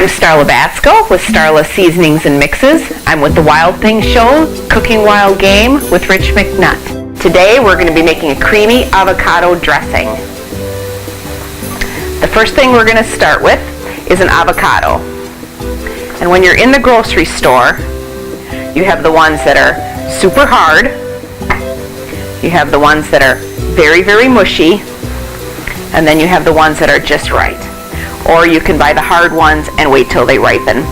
I'm Starla with Starla Seasonings and Mixes. I'm with the Wild Things Show, Cooking Wild Game with Rich McNutt. Today we're going to be making a creamy avocado dressing. The first thing we're going to start with is an avocado. And when you're in the grocery store, you have the ones that are super hard, you have the ones that are very, very mushy, and then you have the ones that are just right. Or you can buy the hard ones and wait till they ripen.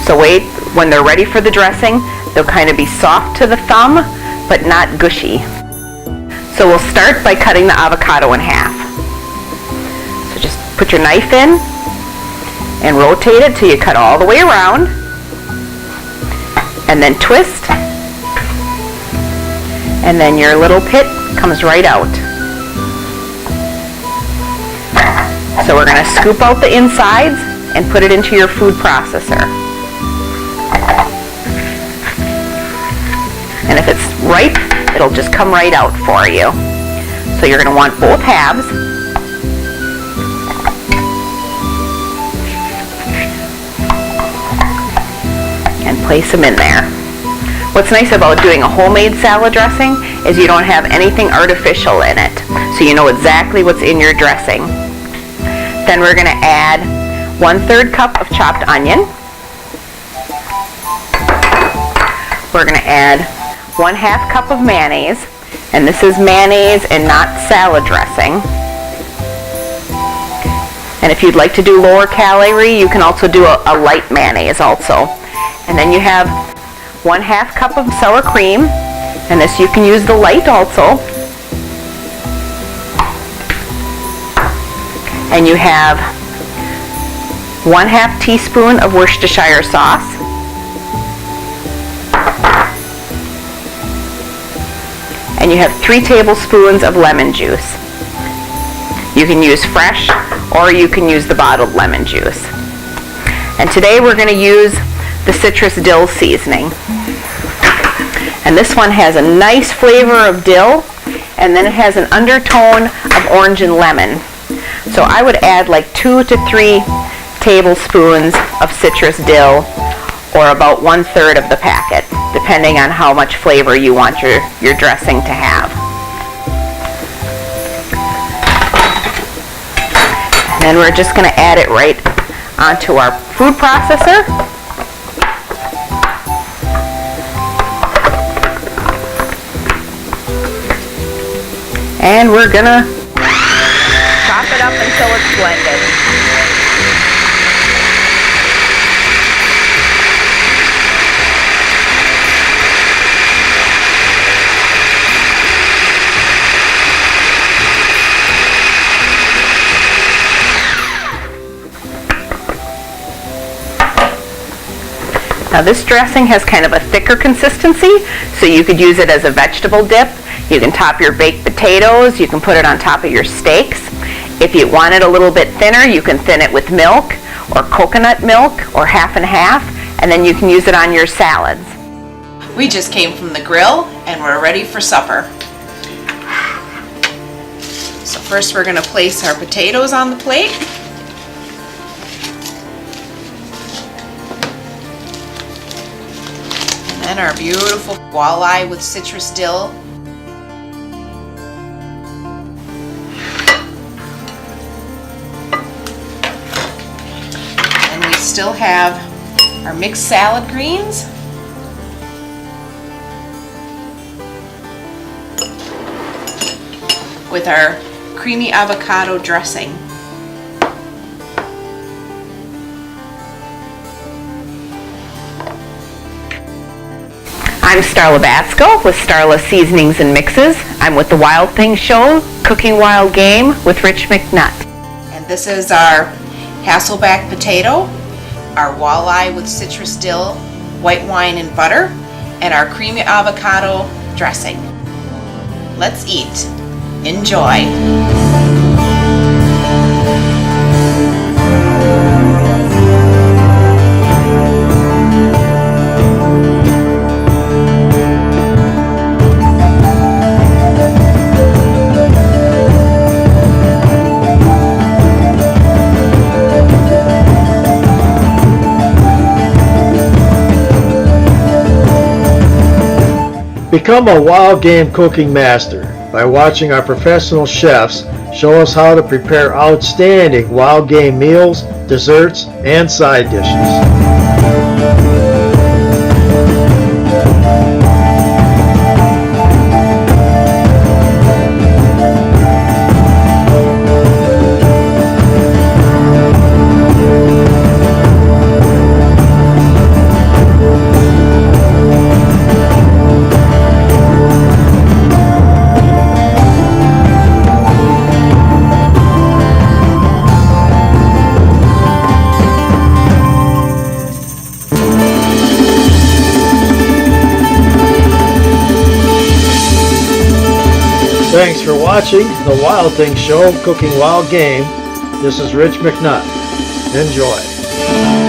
So wait, when they're ready for the dressing, they'll kind of be soft to the thumb, but not gushy. So we'll start by cutting the avocado in half. So just put your knife in and rotate it till you cut all the way around, and then twist, and then your little pit comes right out. So we're going to scoop out the insides and put it into your food processor. And if it's ripe, it'll just come right out for you. So you're going to want both halves. And place them in there. What's nice about doing a homemade salad dressing is you don't have anything artificial in it. So you know exactly what's in your dressing. Then we're going to add 1/3 cup of chopped onion. We're going to add 1/2 cup of mayonnaise, and this is mayonnaise and not salad dressing. And if you'd like to do lower calorie, you can also do a light mayonnaise also. And then you have 1/2 cup of sour cream, and this you can use the light also. And you have 1/2 teaspoon of Worcestershire sauce, and you have 3 tablespoons of lemon juice. You can use fresh or you can use the bottled lemon juice. And today we're going to use the citrus dill seasoning. And this one has a nice flavor of dill, and then it has an undertone of orange and lemon. So I would add like 2 to 3 tablespoons of citrus dill, or about 1/3 of the packet, depending on how much flavor you want your dressing to have. And then we're just going to add it right onto our food processor. And we're going to chop it up until it's blended. Now this dressing has kind of a thicker consistency, so you could use it as a vegetable dip. You can top your baked potatoes, you can put it on top of your steaks. If you want it a little bit thinner, you can thin it with milk or coconut milk or half and half, and then you can use it on your salads. We just came from the grill and we're ready for supper. So first we're going to place our potatoes on the plate. And then our beautiful walleye with citrus dill. Still have our mixed salad greens, with our creamy avocado dressing. I'm Starla with Starla Seasonings and Mixes. I'm with the Wild Things Show, Cooking Wild Game with Rich McNutt. And this is our Hasselback potato, our walleye with citrus dill, white wine and butter, and our creamy avocado dressing. Let's eat. Enjoy. Become a wild game cooking master by watching our professional chefs show us how to prepare outstanding wild game meals, desserts, and side dishes. Thanks for watching the Wild Things Show, Cooking Wild Game. This is Rich McNutt. Enjoy.